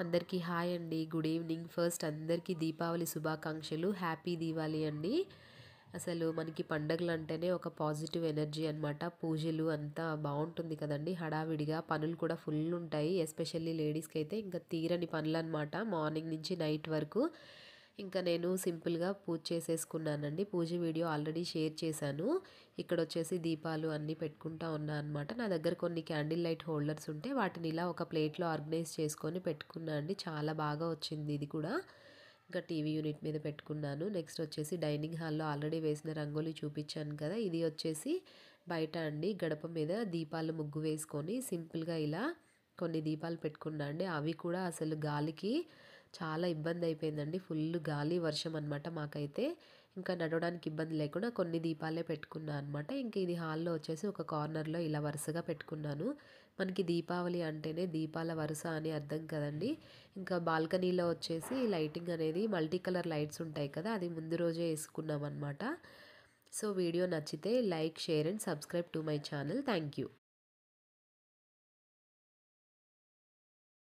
అందరికీ హాయ్ అండి. Good evening. First అందరికీ దీపావళి శుభాకాంక్షలు. హ్యాపీ దీవాలి అండి. అసలు మనకి పండగలు అంటేనే ఒక పాజిటివ్ ఎనర్జీ అనమాట. పూజలు అంతా బాగుంటుంది కదండి. హడావిడిగా పనులు కూడా ఫుల్ ఉంటాయి. ఎస్పెషల్లీ లేడీస్కి అయితే ఇంకా తీరని పనులు అనమాట. మార్నింగ్ నుంచి నైట్ వరకు. ఇంకా నేను సింపుల్గా పూజ చేసేసుకున్నానండి. పూజ వీడియో ఆల్రెడీ షేర్ చేశాను. ఇక్కడ వచ్చేసి దీపాలు అన్నీ పెట్టుకుంటా ఉన్నా అనమాట. నా దగ్గర కొన్ని క్యాండిల్ లైట్ హోల్డర్స్ ఉంటే వాటిని ఇలా ఒక ప్లేట్లో ఆర్గనైజ్ చేసుకొని పెట్టుకున్నా అండి. చాలా బాగా వచ్చింది ఇది కూడా. ఇంకా టీవీ యూనిట్ మీద పెట్టుకున్నాను. నెక్స్ట్ వచ్చేసి డైనింగ్ హాల్లో ఆల్రెడీ వేసిన రంగోలీ చూపించాను కదా. ఇది వచ్చేసి బయట అండి గడప మీద దీపాలు ముగ్గు వేసుకొని సింపుల్గా ఇలా కొన్ని దీపాలు పెట్టుకున్నా అండి. అవి కూడా అసలు గాలికి చాలా ఇబ్బంది అయిపోయిందండి. ఫుల్ గాలి వర్షం అనమాట మాకైతే. ఇంకా నడవడానికి ఇబ్బంది లేకుండా కొన్ని దీపాలే పెట్టుకున్నా అనమాట. ఇంక ఇది హాల్లో వచ్చేసి ఒక కార్నర్లో ఇలా వరుసగా పెట్టుకున్నాను. మనకి దీపావళి అంటేనే దీపాల వరుస అని అర్థం కదండి. ఇంకా బాల్కనీలో వచ్చేసి లైటింగ్ అనేది మల్టీ కలర్ లైట్స్ ఉంటాయి కదా, అది ముందు రోజే వేసుకున్నాం అనమాట. సో వీడియో నచ్చితే like, share and subscribe to my channel. Thank you.